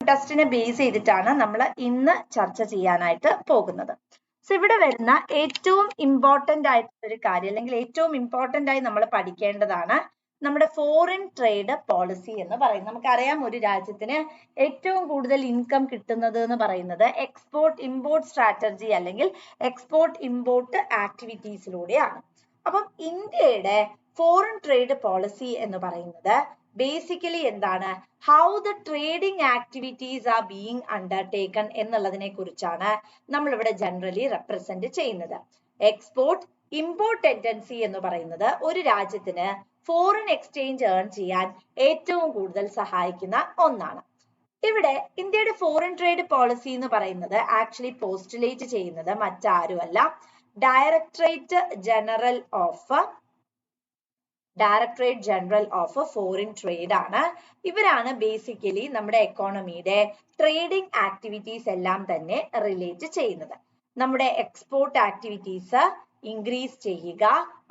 ടെസ്റ്റിനെ base ചെയ്തിട്ടാണ് നമ്മൾ ഇന്ന് ചർച്ച ചെയ്യാനായിട്ട് പോകുന്നത്. സോ ഇവിടെ വരുന്ന ഏറ്റവും ഇമ്പോർട്ടന്റ് ആയിട്ടുള്ള ഒരു കാര്യം അല്ലെങ്കിൽ ഏറ്റവും ഇമ്പോർട്ടന്റ് ആയി നമ്മൾ പഠിക്കേണ്ടതാണ് നമ്മുടെ ഫോറിൻ ട്രേഡ് പോളിസി എന്ന് പറയുന്നത്. നമുക്കറിയാം ഒരു രാജ്യത്തിന് ഏറ്റവും കൂടുതൽ ഇൻകം കിട്ടുന്നത് എന്ന് പറയുന്നത് എക്സ്പോർട്ട് ഇമ്പോർട്ട് സ്ട്രാറ്റജി അല്ലെങ്കിൽ എക്സ്പോർട്ട് ഇമ്പോർട്ട് ആക്ടിവിറ്റീസിലൂടെയാണ്. അപ്പം ഇന്ത്യയുടെ ഫോറിൻ ട്രേഡ് പോളിസി എന്ന് പറയുന്നത് ബേസിക്കലി എന്താണ്, how the trading activities are being undertaken എന്നുള്ളതിനെ കുറിച്ചാണ് നമ്മൾ ഇവിടെ ജനറലി റെപ്രസെന്റ് ചെയ്യുന്നത്. എക്സ്പോർട്ട് ഇമ്പോർട്ട് ടെൻഡൻസി എന്ന് പറയുന്നത് ഒരു രാജ്യത്തിന് ഫോറിൻ എക്സ്ചേഞ്ച് ഏൺ ചെയ്യാൻ ഏറ്റവും കൂടുതൽ സഹായിക്കുന്ന ഒന്നാണ്. ഇവിടെ ഇന്ത്യയുടെ ഫോറിൻ ട്രേഡ് പോളിസി എന്ന് പറയുന്നത് ആക്ച്വലി പോസ്റ്റുലേറ്റ് ചെയ്യുന്നത് മറ്റാരുമല്ല, directorate general of foreign trade ആണ്. ഇവരാണ് ബേസിക്കലി നമ്മുടെ എക്കോണമിയുടെ ട്രേഡിംഗ് ആക്ടിവിറ്റീസ് എല്ലാം തന്നെ റിലേറ്റ് ചെയ്യുന്നത്. നമ്മുടെ എക്സ്പോർട്ട് ആക്ടിവിറ്റീസ് ഇൻക്രീസ് ചെയ്യുക,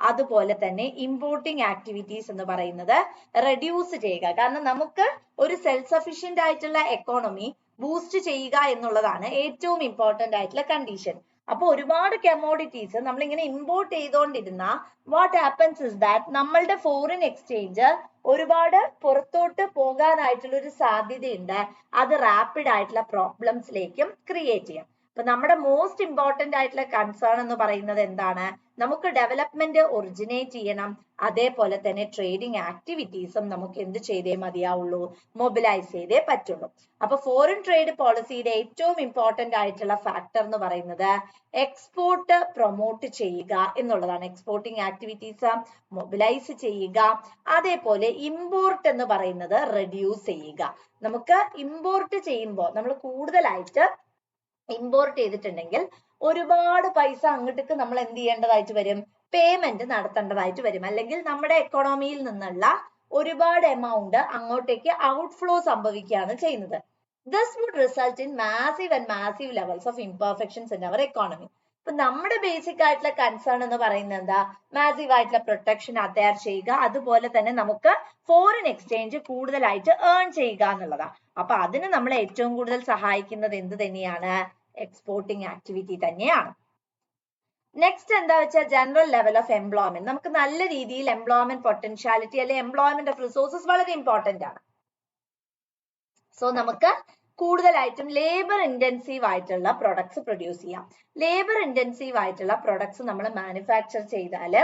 അതുപോലെ തന്നെ ഇമ്പോർട്ടിംഗ് ആക്ടിവിറ്റീസ് എന്ന് പറയുന്നത് റെഡ്യൂസ് ചെയ്യുക. കാരണം നമുക്ക് ഒരു സെൽഫ് സഫിഷ്യന്റ് ആയിട്ടുള്ള എക്കോണമി ബൂസ്റ്റ് ചെയ്യുക എന്നുള്ളതാണ് ഏറ്റവും ഇമ്പോർട്ടന്റ് ആയിട്ടുള്ള കണ്ടീഷൻ. അപ്പൊ ഒരുപാട് കമോഡിറ്റീസ് നമ്മൾ ഇങ്ങനെ ഇമ്പോർട്ട് ചെയ്തുകൊണ്ടിരുന്ന വാട്ട് ഹാപ്പൻസ് ഇസ് ദാറ്റ് നമ്മളുടെ ഫോറിൻ എക്സ്ചേഞ്ച് ഒരുപാട് പുറത്തോട്ട് പോകാനായിട്ടുള്ള ഒരു സാധ്യതയുണ്ട്. അത് റാപ്പിഡ് ആയിട്ടുള്ള പ്രോബ്ലംസിലേക്കും ക്രിയേറ്റ് ചെയ്യാം. അപ്പൊ നമ്മുടെ മോസ്റ്റ് ഇമ്പോർട്ടന്റ് ആയിട്ടുള്ള കൺസേൺ എന്ന് പറയുന്നത് എന്താണ്, നമുക്ക് ഡെവലപ്മെന്റ് ഒറിജിനേറ്റ് ചെയ്യണം, അതേപോലെ തന്നെ ട്രേഡിംഗ് ആക്ടിവിറ്റീസും നമുക്ക് എന്ത് ചെയ്തേ മതിയാവുള്ളൂ, മൊബിലൈസ് ചെയ്തേ പറ്റുള്ളൂ. അപ്പൊ ഫോറിൻ ട്രേഡ് പോളിസിയുടെ ഏറ്റവും ഇമ്പോർട്ടന്റ് ആയിട്ടുള്ള ഫാക്ടർ എന്ന് പറയുന്നത് എക്സ്പോർട്ട് പ്രൊമോട്ട് ചെയ്യുക എന്നുള്ളതാണ്. എക്സ്പോർട്ടിംഗ് ആക്ടിവിറ്റീസ് മൊബിലൈസ് ചെയ്യുക, അതേപോലെ ഇമ്പോർട്ട് എന്ന് പറയുന്നത് റെഡ്യൂസ് ചെയ്യുക. നമുക്ക് ഇമ്പോർട്ട് ചെയ്യുമ്പോൾ നമ്മൾ കൂടുതലായിട്ട് ഇമ്പോർട്ട് ചെയ്തിട്ടുണ്ടെങ്കിൽ ഒരുപാട് പൈസ അങ്ങോട്ടേക്ക് നമ്മൾ എന്ത് ചെയ്യേണ്ടതായിട്ട് വരും, പേയ്മെന്റ് നടത്തേണ്ടതായിട്ട് വരും. അല്ലെങ്കിൽ നമ്മുടെ എക്കോണമിയിൽ നിന്നുള്ള ഒരുപാട് എമൗണ്ട് അങ്ങോട്ടേക്ക് ഔട്ട്ഫ്ലോ സംഭവിക്കുകയാണ് ചെയ്യുന്നത്. This would result in massive levels of imperfections in our economy. ഇപ്പൊ നമ്മുടെ ബേസിക് ആയിട്ടുള്ള കൺസേൺ എന്ന് പറയുന്നത് എന്താ, മാസീവ് ആയിട്ടുള്ള പ്രൊട്ടക്ഷൻ അഡയർ ചെയ്യുക, അതുപോലെ തന്നെ നമുക്ക് ഫോറിൻ എക്സ്ചേഞ്ച് കൂടുതലായിട്ട് ഏൺ ചെയ്യുക എന്നുള്ളതാണ്. അപ്പൊ അതിന് നമ്മളെ ഏറ്റവും കൂടുതൽ സഹായിക്കുന്നത് എന്ത് തന്നെയാണ്, എക്സ്പോർട്ടിംഗ് ആക്ടിവിറ്റി തന്നെയാണ്. നെക്സ്റ്റ് എന്താ വെച്ചാൽ ജനറൽ ലെവൽ ഓഫ് എംപ്ലോയ്മെന്റ്. നമുക്ക് നല്ല രീതിയിൽ എംപ്ലോയ്മെന്റ് പൊട്ടൻഷ്യാലിറ്റി അല്ലെങ്കിൽ എംപ്ലോയ്മെന്റ് ഓഫ് റിസോഴ്സസ് വളരെ ഇമ്പോർട്ടന്റ് ആണ്. സോ നമുക്ക് കൂടുതലായിട്ടും ലേബർ ഇന്റൻസീവ് ആയിട്ടുള്ള പ്രൊഡക്ട്സ് പ്രൊഡ്യൂസ് ചെയ്യാം. ലേബർ ഇന്റൻസീവ് ആയിട്ടുള്ള പ്രൊഡക്ട്സ് നമ്മൾ മാനുഫാക്ചർ ചെയ്താൽ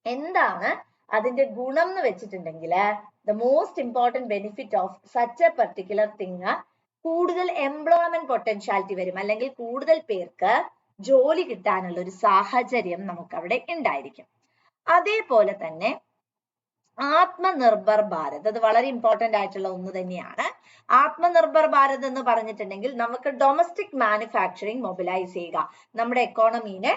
എന്താണ് അതിന്റെ ഗുണം എന്ന് വെച്ചിട്ടുണ്ടെങ്കിൽ, the most important benefit of such A particular thing, കൂടുതൽ എംപ്ലോയ്മെന്റ് പൊട്ടൻഷ്യാലിറ്റി വരും, അല്ലെങ്കിൽ കൂടുതൽ പേർക്ക് ജോലി കിട്ടാനുള്ള ഒരു സാഹചര്യം നമുക്ക് അവിടെ ഉണ്ടായിരിക്കും. അതേപോലെ തന്നെ ആത്മനിർഭർ ഭാരത്, അത് വളരെ ഇമ്പോർട്ടന്റ് ആയിട്ടുള്ള ഒന്ന് തന്നെയാണ്. ആത്മനിർഭർ ഭാരത് എന്ന് പറഞ്ഞിട്ടുണ്ടെങ്കിൽ നമുക്ക് ഡൊമസ്റ്റിക് മാനുഫാക്ചറിങ് മൊബിലൈസ് ചെയ്യുക, നമ്മുടെ എക്കോണമീനെ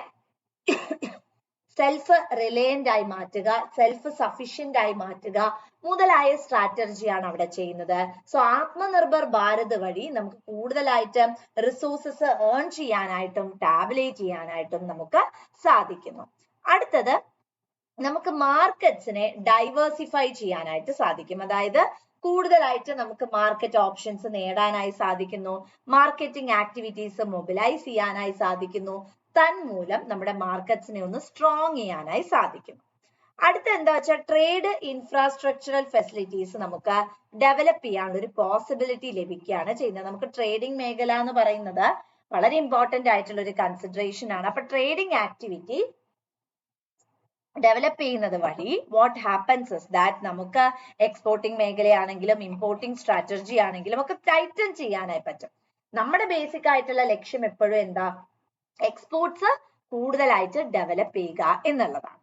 സെൽഫ് റിലയന്റ് ആയി മാറ്റുക, സെൽഫ് സഫിഷ്യന്റ് ആയി മാറ്റുക മുതലായ സ്ട്രാറ്റജിയാണ് അവിടെ ചെയ്യുന്നത്. സോ ആത്മനിർഭർ ഭാരത് വഴി നമുക്ക് കൂടുതലായിട്ട് റിസോഴ്സസ് ഏൺ ചെയ്യാനായിട്ടും ടാബുലേറ്റ് ചെയ്യാനായിട്ടും നമുക്ക് സാധിക്കുന്നു. അടുത്തത് നമുക്ക് മാർക്കറ്റ്സിനെ ഡൈവേഴ്സിഫൈ ചെയ്യാനായിട്ട് സാധിക്കും. അതായത് കൂടുതലായിട്ട് നമുക്ക് മാർക്കറ്റ് ഓപ്ഷൻസ് നേടാനായി സാധിക്കുന്നു, മാർക്കറ്റിംഗ് ആക്ടിവിറ്റീസ് മൊബിലൈസ് ചെയ്യാനായി സാധിക്കുന്നു, തന്മൂലം നമ്മുടെ മാർക്കറ്റ്സിനെ ഒന്ന് സ്ട്രോങ് ചെയ്യാനായി സാധിക്കുന്നു. അടുത്ത എന്താ വെച്ചാൽ ട്രേഡ് ഇൻഫ്രാസ്ട്രക്ചറൽ ഫെസിലിറ്റീസ് നമുക്ക് ഡെവലപ്പ് ചെയ്യാനുള്ള ഒരു പോസിബിലിറ്റി ലഭിക്കുകയാണ് ചെയ്യുന്നത്. നമുക്ക് ട്രേഡിംഗ് മേഖല എന്ന് പറയുന്നത് വളരെ ഇമ്പോർട്ടന്റ് ആയിട്ടുള്ള ഒരു കൺസിഡറേഷൻ ആണ്. അപ്പൊ ട്രേഡിംഗ് ആക്ടിവിറ്റി ഡെവലപ്പ് ചെയ്യുന്നത് വഴി വാട്ട് ഹാപ്പൻസ് ഇസ് ദാറ്റ് നമുക്ക് എക്സ്പോർട്ടിംഗ് മേഖലയാണെങ്കിലും ഇമ്പോർട്ടിംഗ് സ്ട്രാറ്റജി ആണെങ്കിലും ഒക്കെ ടൈറ്റൻ ചെയ്യാനായി പറ്റും. നമ്മുടെ ബേസിക് ആയിട്ടുള്ള ലക്ഷ്യം എപ്പോഴും എന്താ, എക്സ്പോർട്സ് കൂടുതലായിട്ട് ഡെവലപ്പ് ചെയ്യുക എന്നുള്ളതാണ്.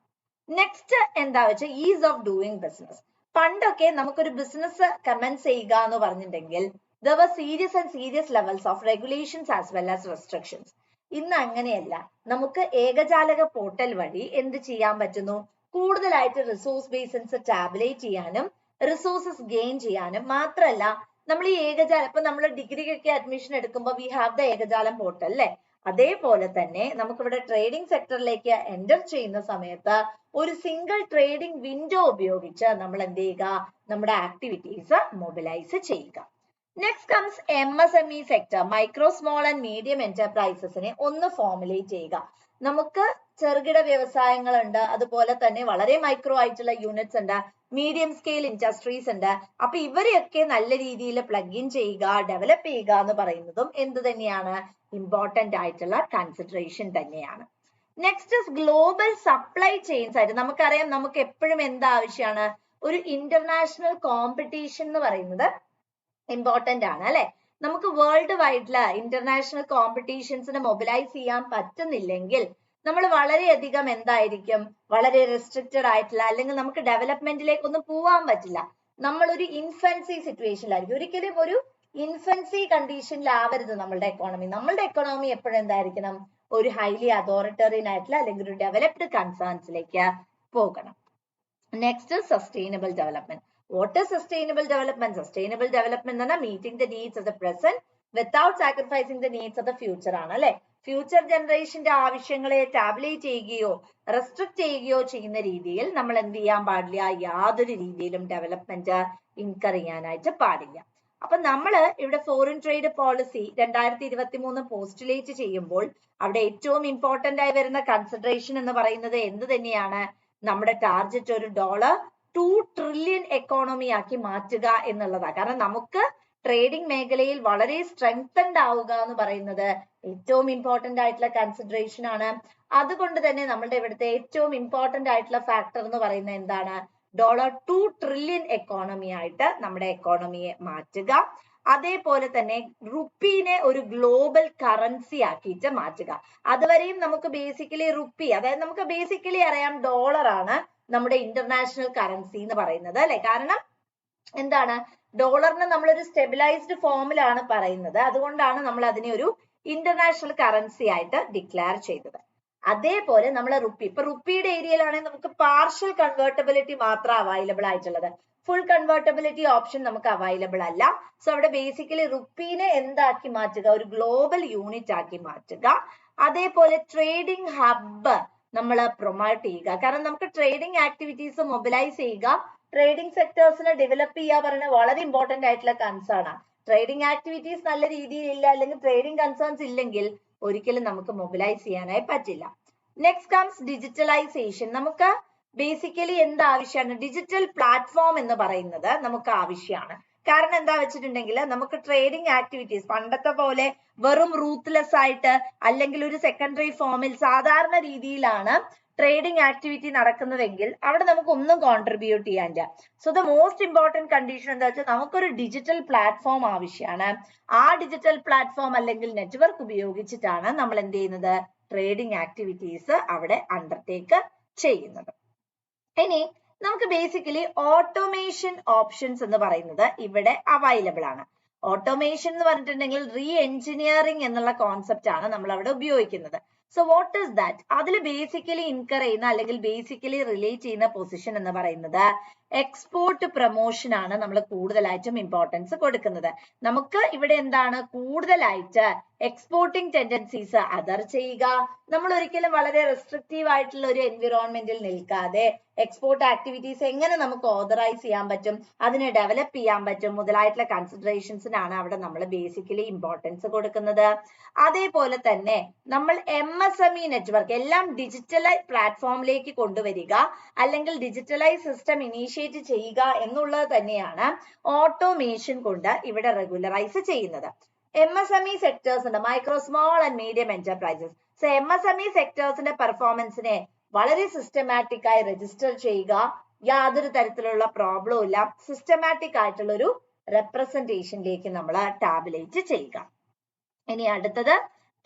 നെക്സ്റ്റ് എന്താ വെച്ചാൽ ഈസ് ഓഫ് ഡൂയിങ് ബിസിനസ്. പണ്ടൊക്കെ നമുക്കൊരു ബിസിനസ് കമൻസ് ചെയ്യുക എന്ന് പറഞ്ഞിട്ടുണ്ടെങ്കിൽ there were serious levels of regulations as well as restrictions. ഇന്ന് അങ്ങനെയല്ല, നമുക്ക് ഏകജാലക പോർട്ടൽ വഴി എന്ത് ചെയ്യാൻ പറ്റുന്നു, കൂടുതലായിട്ട് റിസോഴ്സ് ബേസിൻസ് ടാബുലേറ്റ് ചെയ്യാനും റിസോഴ്സസ് ഗെയിൻ ചെയ്യാനും. മാത്രമല്ല നമ്മൾ ഈ ഏകജാലം, ഇപ്പൊ നമ്മൾ ഡിഗ്രിക്കൊക്കെ അഡ്മിഷൻ എടുക്കുമ്പോൾ വി ഹാവ് ദ ഏകജാലം പോർട്ടൽ അല്ലെ, അതേപോലെ തന്നെ നമുക്കിവിടെ ട്രേഡിംഗ് സെക്ടറിലേക്ക് എൻ്റർ ചെയ്യുന്ന സമയത്ത് ഒരു സിംഗിൾ ട്രേഡിംഗ് വിൻഡോ ഉപയോഗിച്ച് നമ്മൾ എന്ത് ചെയ്യുക, നമ്മുടെ ആക്ടിവിറ്റീസ് മൊബിലൈസ് ചെയ്യുക. Next comes MSME sector, micro small and medium എന്റർപ്രൈസസിനെ ഒന്ന് ഫോർമുലേറ്റ് ചെയ്യുക. നമുക്ക് ചെറുകിട വ്യവസായങ്ങളുണ്ട്, അതുപോലെ തന്നെ വളരെ മൈക്രോ ആയിട്ടുള്ള യൂണിറ്റ്സ് ഉണ്ട്, മീഡിയം സ്കെയിൽ ഇൻഡസ്ട്രീസ് ഉണ്ട്. അപ്പൊ ഇവരെയൊക്കെ നല്ല രീതിയിൽ പ്ലഗ് ഇൻ ചെയ്യുക, ഡെവലപ്പ് ചെയ്യുക എന്ന് പറയുന്നതും എന്ത് തന്നെയാണ്, ഇമ്പോർട്ടന്റ് ആയിട്ടുള്ള കൺസിഡറേഷൻ തന്നെയാണ്. നെക്സ്റ്റ് ഗ്ലോബൽ സപ്ലൈ ചെയിൻസ് ആയിട്ട് നമുക്കറിയാം, നമുക്ക് എപ്പോഴും എന്ത് ആവശ്യമാണ്, ഒരു ഇന്റർനാഷണൽ കോമ്പറ്റീഷൻ എന്ന് പറയുന്നത് ഇമ്പോർട്ടന്റ് ആണ് അല്ലെ. നമുക്ക് വേൾഡ് വൈഡില് ഇന്റർനാഷണൽ കോമ്പറ്റീഷൻസിന് മൊബിലൈസ് ചെയ്യാൻ പറ്റുന്നില്ലെങ്കിൽ നമ്മൾ വളരെയധികം എന്തായിരിക്കും, വളരെ റെസ്ട്രിക്റ്റഡ് ആയിട്ടുള്ള, അല്ലെങ്കിൽ നമുക്ക് ഡെവലപ്മെന്റിലേക്ക് ഒന്നും പോവാൻ പറ്റില്ല. നമ്മൾ ഒരു ഇൻഫൻസി സിറ്റുവേഷനിലായിരിക്കും. ഒരിക്കലും ഒരു ഇൻഫൻസി കണ്ടീഷനിലാവരുത് നമ്മളുടെ എക്കോണമി. നമ്മളുടെ എക്കോണമി എപ്പോഴും എന്തായിരിക്കണം, ഒരു ഹൈലി അതോറിറ്ററിയൻ ആയിട്ടുള്ള അല്ലെങ്കിൽ ഒരു ഡെവലപ്ഡ് കൺസേൺസിലേക്ക് പോകണം. Next sustainable development. What is sustainable development? Sustainable development എന്ന് പറഞ്ഞാൽ meeting the needs of the present without sacrificing the needs of the future ആണ് അല്ലെ. ഫ്യൂച്ചർ ജനറേഷന്റെ ആവശ്യങ്ങളെ ടാബ്ലേറ്റ് ചെയ്യുകയോ റെസ്ട്രിക്ട് ചെയ്യുകയോ ചെയ്യുന്ന രീതിയിൽ നമ്മൾ എന്ത് ചെയ്യാൻ പാടില്ല, യാതൊരു രീതിയിലും ഡെവലപ്മെന്റ് ഇൻകർ ചെയ്യാനായിട്ട് പാടില്ല. അപ്പൊ നമ്മള് ഇവിടെ ഫോറിൻ ട്രേഡ് പോളിസി 2023 പോസ്റ്റുലേറ്റ് ചെയ്യുമ്പോൾ അവിടെ ഏറ്റവും ഇമ്പോർട്ടന്റ് ആയി വരുന്ന കൺസിഡറേഷൻ എന്ന് പറയുന്നത് എന്ത് തന്നെയാണ്, നമ്മുടെ ടാർഗറ്റ് ഒരു $2 ട്രില്യൺ എക്കോണമി ആക്കി മാറ്റുക എന്നുള്ളതാണ്. കാരണം നമുക്ക് ട്രേഡിംഗ് മേഖലയിൽ വളരെ സ്ട്രെങ്തൻഡ് ആവുക എന്ന് പറയുന്നത് ഏറ്റവും ഇമ്പോർട്ടന്റ് ആയിട്ടുള്ള കൺസിഡറേഷൻ ആണ്. അതുകൊണ്ട് തന്നെ നമ്മളുടെ ഇവിടുത്തെ ഏറ്റവും ഇമ്പോർട്ടന്റ് ആയിട്ടുള്ള ഫാക്ടർ എന്ന് പറയുന്നത് എന്താണ്, $2 ട്രില്യൺ എക്കോണമി ആയിട്ട് നമ്മുടെ എക്കോണമിയെ മാറ്റുക. അതേപോലെ തന്നെ റുപ്പീനെ ഒരു ഗ്ലോബൽ കറൻസി ആക്കിയിട്ട് മാറ്റുക. അതുവരെയും നമുക്ക് ബേസിക്കലി റുപ്പി, അതായത് നമുക്ക് ബേസിക്കലി അറിയാം ഡോളർ ആണ് നമ്മുടെ ഇന്റർനാഷണൽ കറൻസി എന്ന് പറയുന്നത് അല്ലെ. കാരണം എന്താണ്, ഡോളറിന് നമ്മളൊരു സ്റ്റെബിലൈസ്ഡ് ഫോമിലാണ് പറയുന്നത്, അതുകൊണ്ടാണ് നമ്മൾ അതിനെ ഒരു ഇന്റർനാഷണൽ കറൻസി ആയിട്ട് ഡിക്ലെയർ ചെയ്തത്. അതേപോലെ നമ്മൾ റുപ്പി, ഇപ്പൊ റുപ്പിയുടെ ഏരിയയിലാണെങ്കിൽ നമുക്ക് പാർഷ്യൽ കൺവേർട്ടബിലിറ്റി മാത്രം അവൈലബിൾ ആയിട്ടുള്ളത്, ഫുൾ കൺവേർട്ടബിലിറ്റി ഓപ്ഷൻ നമുക്ക് അവൈലബിൾ അല്ല. സോ അവിടെ ബേസിക്കലി റുപ്പീനെ എന്താക്കി മാറ്റുക, ഒരു ഗ്ലോബൽ യൂണിറ്റ് ആക്കി മാറ്റുക. അതേപോലെ ട്രേഡിംഗ് ഹബ്ബ് നമ്മൾ പ്രൊമോട്ട് ചെയ്യുക. കാരണം നമുക്ക് ട്രേഡിംഗ് ആക്ടിവിറ്റീസ് മൊബിലൈസ് ചെയ്യുക, ട്രേഡിംഗ് സെക്ടേഴ്സിനെ ഡെവലപ്പ് ചെയ്യുക പറയുന്നത് വളരെ ഇമ്പോർട്ടന്റ് ആയിട്ടുള്ള കൺസേൺ ആണ്. ട്രേഡിംഗ് ആക്ടിവിറ്റീസ് നല്ല രീതിയിൽ ഇല്ല, അല്ലെങ്കിൽ ട്രേഡിംഗ് കൺസേൺസ് ഇല്ലെങ്കിൽ ഒരിക്കലും നമുക്ക് മൊബിലൈസ് ചെയ്യാനായി പറ്റില്ല. Next comes digitalisation. നമുക്ക് ബേസിക്കലി എന്ത് ആവശ്യമാണ്, ഡിജിറ്റൽ പ്ലാറ്റ്ഫോം എന്ന് പറയുന്നത് നമുക്ക് ആവശ്യമാണ്. കാരണം എന്താ വെച്ചിട്ടുണ്ടെങ്കിൽ നമുക്ക് ട്രേഡിംഗ് ആക്ടിവിറ്റീസ് പണ്ടത്തെ പോലെ വെറും റൂത്ത്ലെസ് ആയിട്ട് അല്ലെങ്കിൽ ഒരു സെക്കൻഡറി ഫോമിൽ സാധാരണ രീതിയിലാണ് ട്രേഡിംഗ് ആക്ടിവിറ്റി നടക്കുന്നതെങ്കിൽ അവിടെ നമുക്ക് ഒന്നും കോൺട്രിബ്യൂട്ട് ചെയ്യാനില്ല. So the most important condition എന്താ വെച്ചാൽ നമുക്കൊരു ഡിജിറ്റൽ പ്ലാറ്റ്ഫോം ആവശ്യമാണ്. ആ ഡിജിറ്റൽ പ്ലാറ്റ്ഫോം അല്ലെങ്കിൽ നെറ്റ്വർക്ക് ഉപയോഗിച്ചിട്ടാണ് നമ്മൾ എന്ത് ചെയ്യുന്നത്, ട്രേഡിംഗ് ആക്ടിവിറ്റീസ് അവിടെ അണ്ടർടേക്ക് ചെയ്യുന്നത്. ഇനി നമുക്ക് ബേസിക്കലി ഓട്ടോമേഷൻ ഓപ്ഷൻസ് എന്ന് പറയുന്നത് ഇവിടെ അവൈലബിൾ ആണ്. ഓട്ടോമേഷൻ എന്ന് പറഞ്ഞിട്ടുണ്ടെങ്കിൽ റീ എഞ്ചിനീയറിംഗ് എന്നുള്ള കോൺസെപ്റ്റ് ആണ് നമ്മൾ അവിടെ ഉപയോഗിക്കുന്നത്. So what is that? അതിൽ ബേസിക്കലി ഇൻകർ ചെയ്യുന്ന അല്ലെങ്കിൽ ബേസിക്കലി റിലേറ്റ് ചെയ്യുന്ന പൊസിഷൻ എന്ന് പറയുന്നത് എക്സ്പോർട്ട് പ്രൊമോഷൻ ആണ് നമ്മൾ കൂടുതലായിട്ടും ഇമ്പോർട്ടൻസ് കൊടുക്കുന്നത്. നമുക്ക് ഇവിടെ എന്താണ് കൂടുതലായിട്ട് എക്സ്പോർട്ടിംഗ് ടെൻഡൻസീസ് അതർ ചെയ്യുക. നമ്മൾ ഒരിക്കലും വളരെ റെസ്ട്രിക്റ്റീവ് ആയിട്ടുള്ള ഒരു എൻവിറോൺമെന്റിൽ നിൽക്കാതെ എക്സ്പോർട്ട് ആക്ടിവിറ്റീസ് എങ്ങനെ നമുക്ക് ഓതറൈസ് ചെയ്യാൻ പറ്റും, അതിനെ ഡെവലപ്പ് ചെയ്യാൻ പറ്റും മുതലായിട്ടുള്ള കൺസിഡറേഷൻസിനാണ് അവിടെ നമ്മൾ ബേസിക്കലി ഇമ്പോർട്ടൻസ് കൊടുക്കുന്നത്. അതേപോലെ തന്നെ നമ്മൾ MSME നെറ്റ്വർക്ക് എല്ലാം ഡിജിറ്റൽ പ്ലാറ്റ്ഫോമിലേക്ക് കൊണ്ടുവരിക അല്ലെങ്കിൽ ഡിജിറ്റലൈസ് സിസ്റ്റം ഇനീഷ്യേറ്റ് ചെയ്യുക എന്നുള്ളത് തന്നെയാണ് ഓട്ടോമേഷൻ കൊണ്ട് ഇവിടെ റെഗുലറൈസ് ചെയ്യുന്നത്. MSME സെക്ടേഴ്സ് ഉണ്ട്, micro small and medium enterprises. So MSME സെക്ടേഴ്സിന്റെ പെർഫോമൻസിനെ വളരെ സിസ്റ്റമാറ്റിക് ആയി രജിസ്റ്റർ ചെയ്യുക, യാതൊരു തരത്തിലുള്ള പ്രോബ്ലവും ഇല്ല, സിസ്റ്റമാറ്റിക് ആയിട്ടുള്ള ഒരു റെപ്രസെന്റേഷനിലേക്ക് നമ്മൾ ടാബുലേറ്റ് ചെയ്യുക. ഇനി അടുത്തത്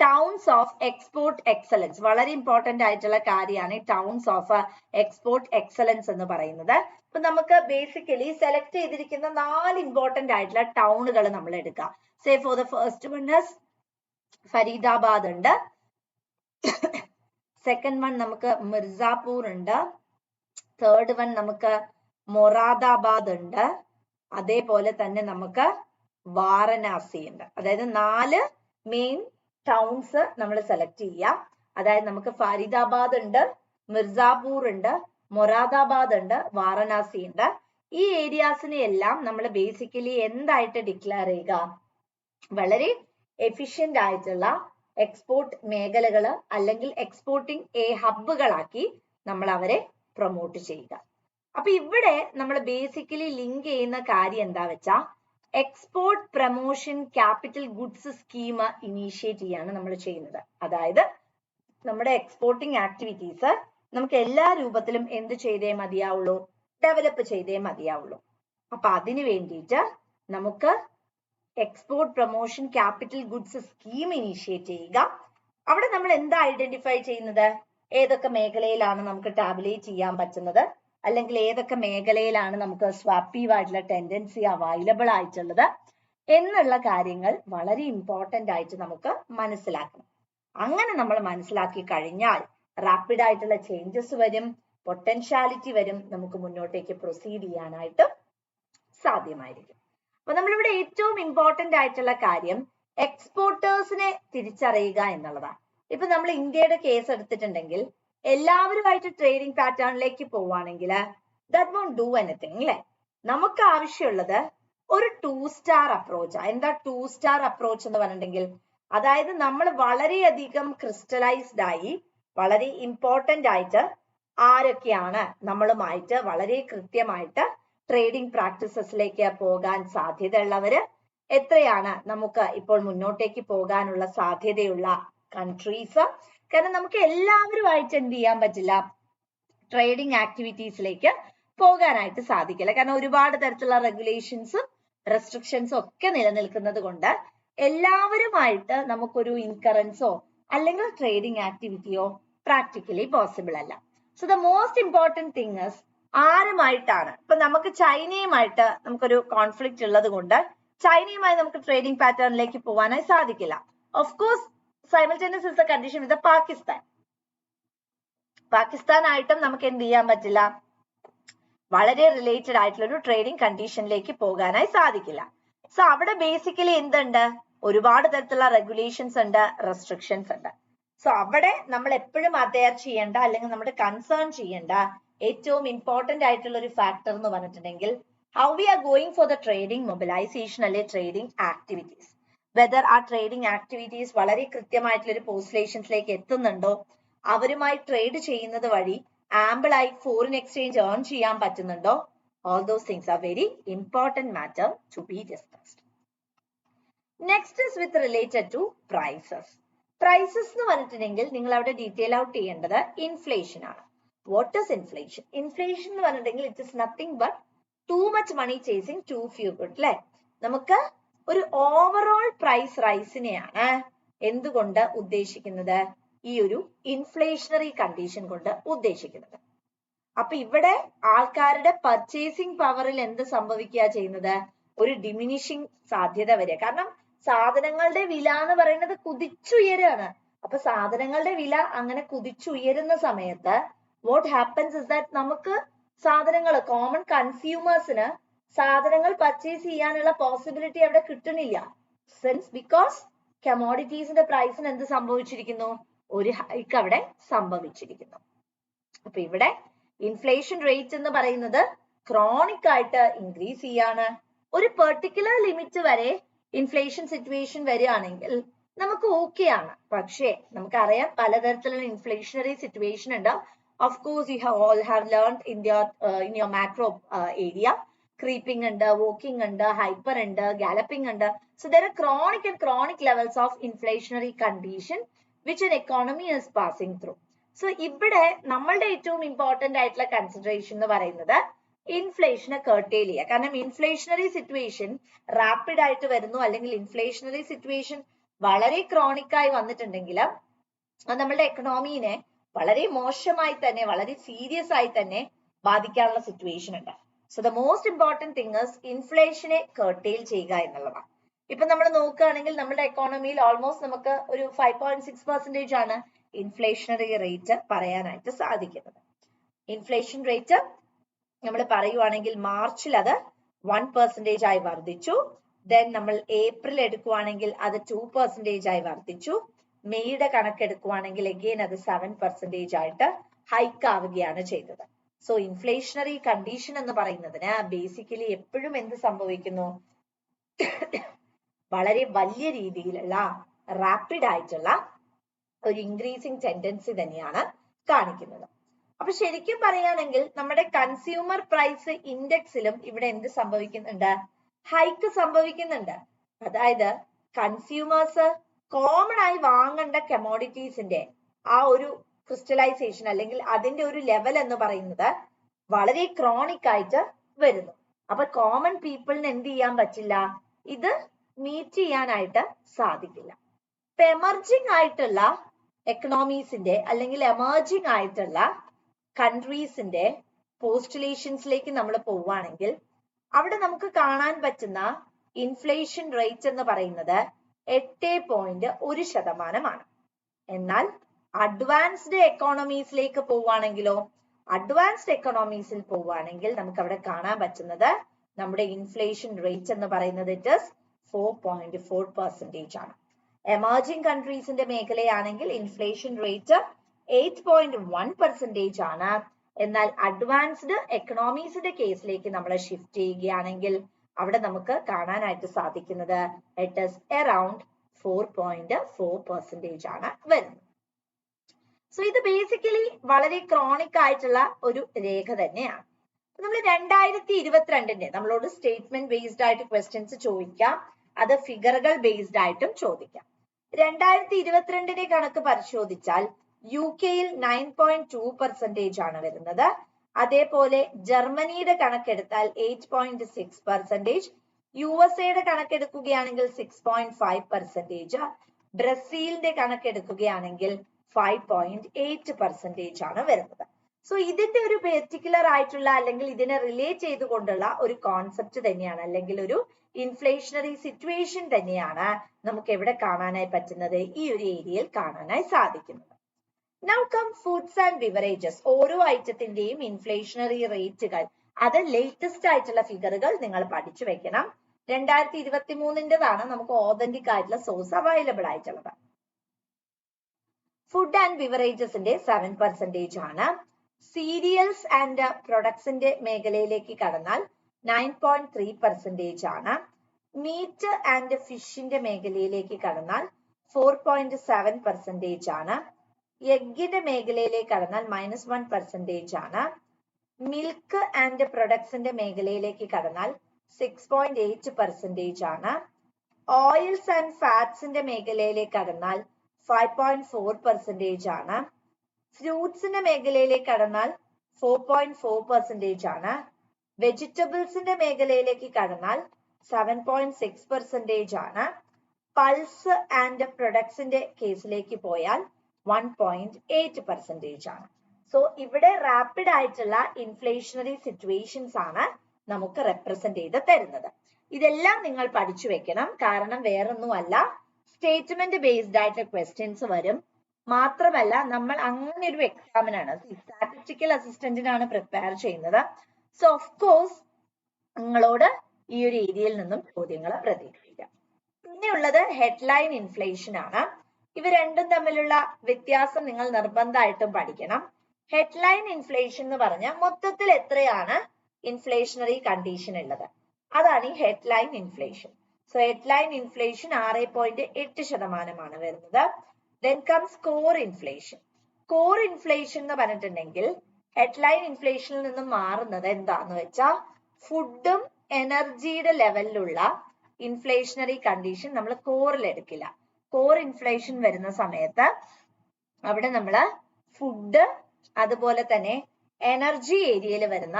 ടൗൺസ് ഓഫ് എക്സ്പോർട്ട് എക്സലൻസ്. വളരെ ഇമ്പോർട്ടന്റ് ആയിട്ടുള്ള കാര്യമാണ് ഈ ടൗൺസ് ഓഫ് എക്സ്പോർട്ട് എക്സലൻസ് എന്ന് പറയുന്നത്. ഇപ്പൊ നമുക്ക് ബേസിക്കലി സെലക്ട് ചെയ്തിരിക്കുന്ന 4 ഇമ്പോർട്ടന്റ് ആയിട്ടുള്ള ടൗണുകൾ നമ്മൾ എടുക്കാം. Say for the first one is Faridabad ഉണ്ട്, സെക്കൻഡ് വൺ നമുക്ക് മിർസാപൂർ ഉണ്ട്, തേർഡ് വൺ നമുക്ക് മൊറാദാബാദ് ഉണ്ട്, അതേപോലെ തന്നെ നമുക്ക് വാരണാസി ഉണ്ട്. അതായത് 4 മെയിൻ ടൗൺസ് നമ്മൾ സെലക്ട് ചെയ്യാം. അതായത് നമുക്ക് ഫരീദാബാദ് ഉണ്ട്, മിർസാപൂർ ഉണ്ട്, മൊറാദാബാദ് ഉണ്ട്, വാരണാസി ഉണ്ട്. ഈ ഏരിയാസിനെ എല്ലാം നമ്മൾ ബേസിക്കലി എന്തായിട്ട് ഡിക്ലെയർ ചെയ്യുക? വളരെ എഫിഷ്യന്റ് ആയിട്ടുള്ള എക്സ്പോർട്ട് മേഖലകള് അല്ലെങ്കിൽ എക്സ്പോർട്ടിംഗ് ഹബ്ബുകളാക്കി നമ്മൾ അവരെ പ്രൊമോട്ട് ചെയ്യുക. അപ്പൊ ഇവിടെ നമ്മൾ ബേസിക്കലി ലിങ്ക് ചെയ്യുന്ന കാര്യം എന്താ വെച്ചാ export promotion capital goods scheme initiate ചെയ്യാണ് നമ്മൾ ചെയ്യുന്നത്. അതായത് നമ്മുടെ എക്സ്പോർട്ടിംഗ് ആക്ടിവിറ്റീസ് നമുക്ക് എല്ലാ രൂപത്തിലും എന്ത് ചെയ്തേ മതിയാവുള്ളൂ? ഡെവലപ്പ് ചെയ്തേ മതിയാവുള്ളൂ. അപ്പൊ അതിനു വേണ്ടിയിട്ട് നമുക്ക് export promotion capital goods scheme initiate ചെയ്യുക. അവിടെ നമ്മൾ എന്താ ഐഡന്റിഫൈ ചെയ്യുന്നത്? ഏതൊക്കെ മേഖലയിലാണ് നമുക്ക് ടാബുലേറ്റ് ചെയ്യാൻ പറ്റുന്നത്, അല്ലെങ്കിൽ ഏതൊക്കെ മേഖലയിലാണ് നമുക്ക് സ്വാപ്പീവ് ആയിട്ടുള്ള ടെൻഡൻസി അവൈലബിൾ ആയിട്ടുള്ളത് എന്നുള്ള കാര്യങ്ങൾ വളരെ ഇമ്പോർട്ടന്റ് ആയിട്ട് നമുക്ക് മനസ്സിലാക്കണം. അങ്ങനെ നമ്മൾ മനസ്സിലാക്കി കഴിഞ്ഞാൽ റാപ്പിഡ് ആയിട്ടുള്ള ചേഞ്ചസ് വരും, പൊട്ടൻഷ്യാലിറ്റി വരും, നമുക്ക് മുന്നോട്ടേക്ക് പ്രൊസീഡ് ചെയ്യാനായിട്ട് സാധ്യമായിരിക്കും. അപ്പൊ നമ്മളിവിടെ ഏറ്റവും ഇമ്പോർട്ടന്റ് ആയിട്ടുള്ള കാര്യം എക്സ്പോർട്ടേഴ്സിനെ തിരിച്ചറിയുക എന്നുള്ളതാണ്. ഇപ്പൊ നമ്മൾ ഇന്ത്യയുടെ കേസ് എടുത്തിട്ടുണ്ടെങ്കിൽ എല്ലാവരുമായിട്ട് ട്രേഡിംഗ് പാറ്റേണിലേക്ക് പോവുകയാണെങ്കിൽ ദാറ്റ് വോണ്ട് ഡു എനിത്തിങ് അല്ലെ. നമുക്ക് ആവശ്യമുള്ളത് ഒരു 2 സ്റ്റാർ അപ്രോച്ച്. എന്താ 2 സ്റ്റാർ അപ്രോച്ച് എന്ന് പറഞ്ഞിട്ടുണ്ടെങ്കിൽ അതായത് നമ്മൾ വളരെയധികം ക്രിസ്റ്റലൈസ്ഡ് ആയി വളരെ ഇമ്പോർട്ടന്റ് ആയിട്ട് ആരൊക്കെയാണ് നമ്മളുമായിട്ട് വളരെ കൃത്യമായിട്ട് ട്രേഡിംഗ് പ്രാക്ടീസസിലേക്ക് പോകാൻ സാധ്യതയുള്ളവര്, എത്രയാണ് നമുക്ക് ഇപ്പോൾ മുന്നോട്ടേക്ക് പോകാനുള്ള സാധ്യതയുള്ള കൺട്രീസ്. കാരണം നമുക്ക് എല്ലാവരുമായിട്ട് എന്ത് ചെയ്യാൻ പറ്റില്ല? ട്രേഡിംഗ് ആക്ടിവിറ്റീസിലേക്ക് പോകാനായിട്ട് സാധിക്കില്ല. കാരണം ഒരുപാട് തരത്തിലുള്ള റെഗുലേഷൻസും റെസ്ട്രിക്ഷൻസും ഒക്കെ നിലനിൽക്കുന്നത് കൊണ്ട് എല്ലാവരുമായിട്ട് നമുക്കൊരു ഇൻകറൻസോ അല്ലെങ്കിൽ ട്രേഡിംഗ് ആക്ടിവിറ്റിയോ പ്രാക്ടിക്കലി പോസിബിൾ അല്ല. So the most important thing is ആരുമായിട്ടാണ്. ഇപ്പൊ നമുക്ക് ചൈനയുമായിട്ട് നമുക്കൊരു കോൺഫ്ലിക്റ്റ് ഉള്ളത് കൊണ്ട് ചൈനയുമായി നമുക്ക് ട്രേഡിംഗ് പാറ്റേണിലേക്ക് പോകാനായി സാധിക്കില്ല. Of course simultaneous is the condition with the പാകിസ്ഥാനായിട്ടും നമുക്ക് എന്ത് ചെയ്യാൻ പറ്റില്ല? വളരെ റിലേറ്റഡ് ആയിട്ടുള്ള ഒരു ട്രേഡിംഗ് കണ്ടീഷനിലേക്ക് പോകാനായി സാധിക്കില്ല. സോ അവിടെ ബേസിക്കലി എന്തുണ്ട്? ഒരുപാട് തരത്തിലുള്ള റെഗുലേഷൻസ് ഉണ്ട്, റെസ്ട്രിക്ഷൻസ് ഉണ്ട്. സോ അവിടെ നമ്മൾ എപ്പോഴും അഡെയർ ചെയ്യേണ്ട അല്ലെങ്കിൽ നമ്മുടെ കൺസേൺ ചെയ്യേണ്ട ഏറ്റവും ഇമ്പോർട്ടന്റ് ആയിട്ടുള്ള ഒരു ഫാക്ടർ എന്ന് പറഞ്ഞിട്ടുണ്ടെങ്കിൽ how we are going for the trading mobilisation അല്ലെ ട്രേഡിംഗ് ആക്ടിവിറ്റീസ്. വെദർ ആ ട്രേഡിംഗ് ആക്ടിവിറ്റീസ് വളരെ കൃത്യമായിട്ടുള്ള ഒരു പോസ്റ്റുലേഷൻസിലേക്ക് എത്തുന്നുണ്ടോ, അവരുമായി ട്രേഡ് ചെയ്യുന്നത് വഴി ആംബിൾ ആയി ഫോറിൻ എക്സ്ചേഞ്ച് ഏൺ ചെയ്യാൻ പറ്റുന്നുണ്ടോ. All those things are very important matter to be discussed. Next is with related to prices. Prices എന്ന് പറഞ്ഞിട്ടുണ്ടെങ്കിൽ നിങ്ങൾ അവിടെ ഡീറ്റെയിൽ ഔട്ട് ചെയ്യേണ്ടത് ഇൻഫ്ലേഷൻ ആണ്. What is inflation? ഇൻഫ്ലേഷൻ എന്ന് പറഞ്ഞിട്ടുണ്ടെങ്കിൽ it is nothing but too much money chasing too few good അല്ലെ. നമുക്ക് ഒരു ഓവറോൾ പ്രൈസ് റൈസിനെയാണ് എന്തുകൊണ്ട് ഉദ്ദേശിക്കുന്നത്? ഈ ഒരു ഇൻഫ്ലേഷണറി കണ്ടീഷൻ കൊണ്ട് ഉദ്ദേശിക്കുന്നത്. അപ്പൊ ഇവിടെ ആൾക്കാരുടെ പർച്ചേസിംഗ് പവറിൽ എന്ത് സംഭവിക്കുക ചെയ്യുന്നത്? ഒരു ഡിമിനിഷിങ് സാധ്യത വരിക. കാരണം സാധനങ്ങളുടെ വില എന്ന് പറയുന്നത് കുതിച്ചുയരാണ്. അപ്പൊ സാധനങ്ങളുടെ വില അങ്ങനെ കുതിച്ചുയരുന്ന സമയത്ത് വാട്ട് ഹാപ്പൻസ് ഇസ് ദാറ്റ് നമുക്ക് സാധനങ്ങൾ കോമൺ കൺസ്യൂമേഴ്സിന് സാധനങ്ങൾ പർച്ചേസ് ചെയ്യാനുള്ള പോസിബിലിറ്റി അവിടെ കിട്ടുന്നില്ല. സിൻസ് ബിക്കോസ് കമോഡിറ്റീസിന്റെ പ്രൈസിന് എന്ത് സംഭവിച്ചിരിക്കുന്നു? ഒരു ഹൈക്ക് അവിടെ സംഭവിച്ചിരിക്കുന്നു. അപ്പൊ ഇവിടെ ഇൻഫ്ലേഷൻ റേറ്റ് എന്ന് പറയുന്നത് ക്രോണിക് ആയിട്ട് ഇൻക്രീസ് ചെയ്യാണ്. ഒരു പെർട്ടിക്കുലർ ലിമിറ്റ് വരെ ഇൻഫ്ലേഷൻ സിറ്റുവേഷൻ വരികയാണെങ്കിൽ നമുക്ക് ഓക്കെ ആണ്. പക്ഷേ നമുക്കറിയാം പലതരത്തിലുള്ള ഇൻഫ്ലേഷണറി സിറ്റുവേഷൻ ഉണ്ട്. Of course you all have learned in your macro area. Creeping ഉണ്ട്, walking ഉണ്ട്, hyper ഉണ്ട്, galloping ഉണ്ട്. So there are chronic and chronic levels of inflationary condition which an economy is passing through. So ഇവിടെ നമ്മളുടെ ഏറ്റവും important ആയിട്ടുള്ള consideration എന്ന് പറയുന്നത് ഇൻഫ്ലേഷനെ കർട്ടേൽ ചെയ്യുക. കാരണം ഇൻഫ്ലേഷണറി സിറ്റുവേഷൻ റാപ്പിഡ് ആയിട്ട് വരുന്നു, അല്ലെങ്കിൽ ഇൻഫ്ലേഷണറി സിറ്റുവേഷൻ വളരെ ക്രോണിക് ആയി വന്നിട്ടുണ്ടെങ്കിൽ നമ്മളുടെ എക്കണോമിനെ വളരെ മോശമായി തന്നെ, വളരെ സീരിയസ് ആയി തന്നെ ബാധിക്കാനുള്ള സിറ്റുവേഷൻ ഉണ്ട്. So the most important thing is ഇൻഫ്ലേഷനെ കർട്ടേൽ ചെയ്യുക എന്നുള്ളതാണ്. ഇപ്പൊ നമ്മൾ നോക്കുകയാണെങ്കിൽ നമ്മുടെ എക്കോണമിയിൽ ഓൾമോസ്റ്റ് നമുക്ക് ഒരു 5.6% ആണ് ഇൻഫ്ലേഷണറി റേറ്റ് പറയാനായിട്ട് സാധിക്കുന്നത്. ഇൻഫ്ലേഷൻ റേറ്റ് നമ്മൾ പറയുവാണെങ്കിൽ മാർച്ചിൽ അത് 1% ആയി വർദ്ധിച്ചു. ദെൻ നമ്മൾ ഏപ്രിൽ എടുക്കുവാണെങ്കിൽ അത് 2% ആയി വർദ്ധിച്ചു. മെയ്യുടെ കണക്കെടുക്കുവാണെങ്കിൽ അഗെയിൻ അത് 7% ആയിട്ട് ഹൈക്ക് ആവുകയാണ് ചെയ്തത്. സോ ഇൻഫ്ലേഷണറി കണ്ടീഷൻ എന്ന് പറയുന്നതിന് ബേസിക്കലി എപ്പോഴും എന്ത് സംഭവിക്കുന്നു, വളരെ വലിയ രീതിയിലുള്ള റാപ്പിഡ് ആയിട്ടുള്ള ഒരു ഇൻക്രീസിങ് ടെൻഡൻസി തന്നെയാണ് കാണിക്കുന്നത്. അപ്പൊ ശരിക്കും പറയുകയാണെങ്കിൽ നമ്മുടെ കൺസ്യൂമർ പ്രൈസ് ഇൻഡെക്സിലും ഇവിടെ എന്ത് സംഭവിക്കുന്നുണ്ട്, ഹൈക്ക് സംഭവിക്കുന്നുണ്ട്. അതായത് കൺസ്യൂമേഴ്സ് കോമൺ ആയി വാങ്ങേണ്ട കമോഡിറ്റീസിന്റെ ആ ഒരു ക്രിസ്റ്റലൈസേഷൻ അല്ലെങ്കിൽ അതിന്റെ ഒരു ലെവൽ എന്ന് പറയുന്നത് വളരെ ക്രോണിക് ആയിട്ട് വരുന്നു. അപ്പൊ കോമൺ പീപ്പിളിന് എന്ത് ചെയ്യാൻ പറ്റില്ല, ഇത് മീറ്റ് ചെയ്യാനായിട്ട് സാധിക്കില്ല. ഇപ്പൊ എമർജിങ് ആയിട്ടുള്ള എക്കണോമീസിന്റെ അല്ലെങ്കിൽ എമർജിങ് ആയിട്ടുള്ള കൺട്രീസിന്റെ പോസ്റ്റുലേഷൻസിലേക്ക് നമ്മൾ പോവുകയാണെങ്കിൽ അവിടെ നമുക്ക് കാണാൻ പറ്റുന്ന ഇൻഫ്ലേഷൻ റേറ്റ് എന്ന് പറയുന്നത് 8.1%. എന്നാൽ അഡ്വാൻസ്ഡ് എക്കോണമീസിലേക്ക് പോവുകയാണെങ്കിലോ, അഡ്വാൻസ്ഡ് എക്കോണമീസിൽ പോവുകയാണെങ്കിൽ നമുക്ക് അവിടെ കാണാൻ പറ്റുന്നത് നമ്മുടെ ഇൻഫ്ലേഷൻ റേറ്റ് എന്ന് പറയുന്നത് ഇറ്റ് ഈസ് 4.4% ആണ്. എമർജിംഗ് കൺട്രീസിന്റെ മേഖലയാണെങ്കിൽ ഇൻഫ്ലേഷൻ റേറ്റ് 8.1% ആണ്. എന്നാൽ അഡ്വാൻസ്ഡ് എക്കണോമീസിന്റെ കേസിലേക്ക് നമ്മൾ ഷിഫ്റ്റ് ചെയ്യുകയാണെങ്കിൽ അവിടെ നമുക്ക് കാണാനായിട്ട് സാധിക്കുന്നത് ഇറ്റ് ഈസ് അറൌണ്ട് 4.4% ആണ് വരുന്നത്. സോ ഇത് ബേസിക്കലി വളരെ ക്രോണിക് ആയിട്ടുള്ള ഒരു രേഖ തന്നെയാണ്. നമ്മൾ 2022 നമ്മളോട് സ്റ്റേറ്റ്മെന്റ് ബേസ്ഡ് ആയിട്ട് ക്വസ്റ്റ്യൻസ് ചോദിക്കാം, അത് ഫിഗറുകൾ ബേസ്ഡ് ആയിട്ടും ചോദിക്കാം. 2022 കണക്ക് പരിശോധിച്ചാൽ UK-യിൽ 9.2% ആണ് വരുന്നത്. അതേപോലെ ജർമ്മനിയുടെ കണക്കെടുത്താൽ 8.6%, USA-യുടെ കണക്കെടുക്കുകയാണെങ്കിൽ 6.5%, ബ്രസീലിന്റെ കണക്കെടുക്കുകയാണെങ്കിൽ 5.8% ആണ് വരുന്നത്. സോ ഇതിന്റെ ഒരു പെർട്ടിക്കുലർ ആയിട്ടുള്ള അല്ലെങ്കിൽ ഇതിനെ റിലേറ്റ് ചെയ്തുകൊണ്ടുള്ള ഒരു കോൺസെപ്റ്റ് തന്നെയാണ് അല്ലെങ്കിൽ ഒരു ഇൻഫ്ലേഷണറി സിറ്റുവേഷൻ തന്നെയാണ് നമുക്ക് എവിടെ കാണാനായി പറ്റുന്നത്, ഈ ഒരു ഏരിയയിൽ കാണാനായി സാധിക്കുന്നത്. Now come foods and beverages. ഓരോ ഐറ്റത്തിന്റെയും ഇൻഫ്ലേഷണറി റേറ്റുകൾ, അത് ലേറ്റസ്റ്റ് ആയിട്ടുള്ള ഫിഗറുകൾ നിങ്ങൾ പഠിച്ചു വെക്കണം. 2023-താണ് നമുക്ക് ഓതന്റിക് ആയിട്ടുള്ള സോഴ്സ് അവൈലബിൾ ആയിട്ടുള്ളത്. ഫുഡ് ആൻഡ് ബിവറേജസിന്റെ 7% ആണ്. സീരിയൽസ് ആൻഡ് പ്രൊഡക്ട്സിന്റെ മേഖലയിലേക്ക് കടന്നാൽ 9.3% ആണ്. മീറ്റ് ആൻഡ് ഫിഷിന്റെ മേഖലയിലേക്ക് കടന്നാൽ 4.7% ആണ്. എഗ്ഗിന്റെ മേഖലയിലേക്ക് കടന്നാൽ -1% ആണ്. മിൽക്ക് ആൻഡ് പ്രൊഡക്ട്സിന്റെ മേഖലയിലേക്ക് കടന്നാൽ 6.8% ആണ്. ഓയിൽസ് ആൻഡ് ഫാറ്റ്സിന്റെ മേഖലയിലേക്ക് കടന്നാൽ 5.4% ആണ്. ഫ്രൂട്ട്സിന്റെ മേഖലയിലേക്ക് കടന്നാൽ 4.4% ആണ്. വെജിറ്റബിൾസിന്റെ മേഖലയിലേക്ക് കടന്നാൽ 7.6% ആണ്. പൾസ് ആൻഡ് പ്രൊഡക്ട്സിന്റെ കേസിലേക്ക് പോയാൽ 1.8% ആണ്. സോ ഇവിടെ റാപ്പിഡ് ആയിട്ടുള്ള ഇൻഫ്ലേഷണറി സിറ്റുവേഷൻസ് ആണ് നമുക്ക് റെപ്രസെന്റ് ചെയ്ത് തരുന്നത്. ഇതെല്ലാം നിങ്ങൾ പഠിച്ചു വെക്കണം, കാരണം വേറൊന്നുമല്ല, സ്റ്റേറ്റ്മെന്റ് ബേസ്ഡ് ആയിട്ട് ക്വസ്റ്റ്യൻസ് വരും. മാത്രമല്ല നമ്മൾ അങ്ങനെ ഒരു എക്സാമിനാണ്, സ്റ്റാറ്റിസ്റ്റിക്കൽ അസിസ്റ്റന്റിനാണ് പ്രിപ്പയർ ചെയ്യുന്നത്. സോ ഓഫ് കോഴ്സ് നിങ്ങളോട് ഈ ഒരു ഏരിയയിൽ നിന്നും ചോദ്യങ്ങൾ പ്രതീക്ഷിക്കാം. പിന്നെയുള്ളത് ഹെഡ്ലൈൻ ഇൻഫ്ലേഷൻ ആണ്. ഇവ രണ്ടും തമ്മിലുള്ള വ്യത്യാസം നിങ്ങൾ നിർബന്ധമായിട്ടും പഠിക്കണം. ഹെഡ്ലൈൻ ഇൻഫ്ലേഷൻ എന്ന് പറഞ്ഞാൽ മൊത്തത്തിൽ എത്രയാണ് ഇൻഫ്ലേഷണറി കണ്ടീഷൻ ഉള്ളത്, അതാണ് ഈ headline inflation. So headline inflation 6.8% വരുന്നത്. Then comes core inflation. Core inflation എന്ന് പറഞ്ഞിട്ടുണ്ടെങ്കിൽ ഹെഡ്ലൈൻ ഇൻഫ്ലേഷനിൽ നിന്നും മാറുന്നത് എന്താന്ന് വെച്ചാൽ ഫുഡും എനർജിയുടെ ലെവലിലുള്ള ഇൻഫ്ലേഷണറി കണ്ടീഷൻ നമ്മൾ കോറിൽ എടുക്കില്ല. കോർ ഇൻഫ്ലേഷൻ വരുന്ന സമയത്ത് അവിടെ നമ്മൾ ഫുഡ് അതുപോലെ തന്നെ എനർജി ഏരിയയിൽ വരുന്ന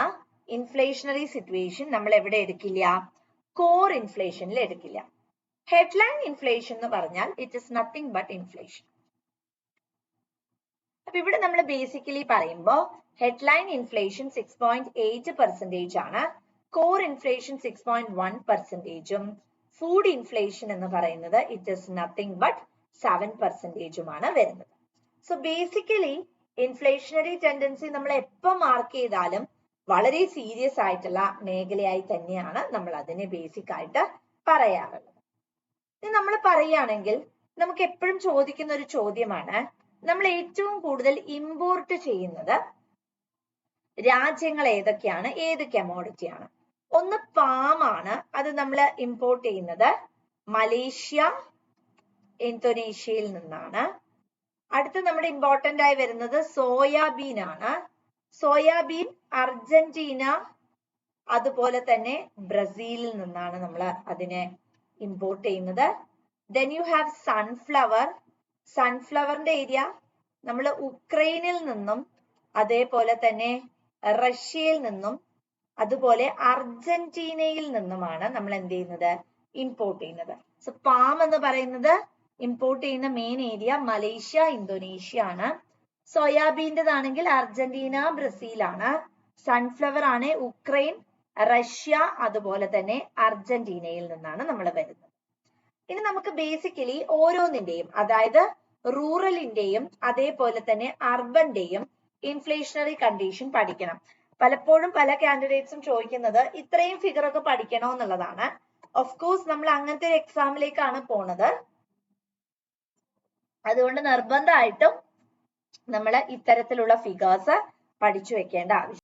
ഇൻഫ്ലേഷണറി സിറ്റുവേഷൻ നമ്മൾ എവിടെ എടുക്കില്ല, കോർ ഇൻഫ്ലേഷനിൽ എടുക്കില്ല. ഹെഡ്ലൈൻ ഇൻഫ്ലേഷൻ എന്ന് പറഞ്ഞാൽ it is nothing but inflation. അപ്പൊ ഇവിടെ നമ്മൾ ബേസിക്കലി പറയുമ്പോൾ ഹെഡ്ലൈൻ ഇൻഫ്ലേഷൻ 6.8% ആണ്. കോർ ഇൻഫ്ലേഷൻ 6.1%, ഫുഡ് ഇൻഫ്ലേഷൻ എന്ന് പറയുന്നത് ഇറ്റ് ഇസ് നത്തിങ് ബട്ട് 7%-ഉമാണ് വരുന്നത്. സോ ബേസിക്കലി ഇൻഫ്ലേഷണറി ടെൻഡൻസി നമ്മൾ എപ്പോൾ മാർക്ക് ചെയ്താലും വളരെ സീരിയസ് ആയിട്ടുള്ള മേഖലയായി തന്നെയാണ് നമ്മൾ അതിനെ ബേസിക് ആയിട്ട് പറയാറുള്ളത്. ഇനി നമ്മൾ പറയുകയാണെങ്കിൽ നമുക്ക് എപ്പോഴും ചോദിക്കുന്ന ഒരു ചോദ്യമാണ്, നമ്മൾ ഏറ്റവും കൂടുതൽ ഇമ്പോർട്ട് ചെയ്യുന്നത് രാജ്യങ്ങൾ ഏതൊക്കെയാണ്, ഏത് കമോഡിറ്റി ആണ്? ഒന്ന് പാം ആണ്, അത് നമ്മൾ ഇമ്പോർട്ട് ചെയ്യുന്നത് മലേഷ്യ, ഇന്തോനേഷ്യയിൽ നിന്നാണ്. അടുത്ത നമ്മുടെ ഇമ്പോർട്ടന്റ് ആയി വരുന്നത് സോയാബീൻ ആണ്. സോയാബീൻ അർജന്റീന അതുപോലെ തന്നെ ബ്രസീലിൽ നിന്നാണ് നമ്മൾ അതിനെ ഇമ്പോർട്ട് ചെയ്യുന്നത്. Then you have sunflower. സൺഫ്ലവറിന്റെ ഏരിയ നമ്മൾ ഉക്രൈനിൽ നിന്നും അതേപോലെ തന്നെ റഷ്യയിൽ നിന്നും അതുപോലെ അർജന്റീനയിൽ നിന്നുമാണ് നമ്മൾ എന്ത് ചെയ്യുന്നത്, ഇമ്പോർട്ട് ചെയ്യുന്നത്. സോ പാം എന്ന് പറയുന്നത് ഇമ്പോർട്ട് ചെയ്യുന്ന മെയിൻ ഏരിയ മലേഷ്യ, ഇന്തോനേഷ്യ ആണ്. സോയാബീൻ്റെതാണെങ്കിൽ അർജന്റീന, ബ്രസീൽ ആണ്. സൺഫ്ലവർ ആണ് ഉക്രൈൻ, റഷ്യ അതുപോലെ തന്നെ അർജന്റീനയിൽ നിന്നാണ് നമ്മൾ വരുന്നത്. ഇനി നമുക്ക് ബേസിക്കലി ഓരോന്നിന്റെയും, അതായത് റൂറലിന്റെയും അതേപോലെ തന്നെ അർബന്റെയും ഇൻഫ്ലേഷണറി കണ്ടീഷൻ പഠിക്കണം. പലപ്പോഴും പല കാൻഡിഡേറ്റ്സും ചോദിക്കുന്നത് ഇത്രയും ഫിഗർ ഒക്കെ പഠിക്കണോ എന്നുള്ളതാണ്. ഓഫ് കോഴ്സ് നമ്മൾ അങ്ങനത്തെ ഒരു എക്സാമിലേക്കാണ് പോണത്. അതുകൊണ്ട് നിർബന്ധമായിട്ടും നമ്മൾ ഇത്തരത്തിലുള്ള ഫിഗേഴ്സ് പഠിച്ചു വെക്കേണ്ട ആവശ്യം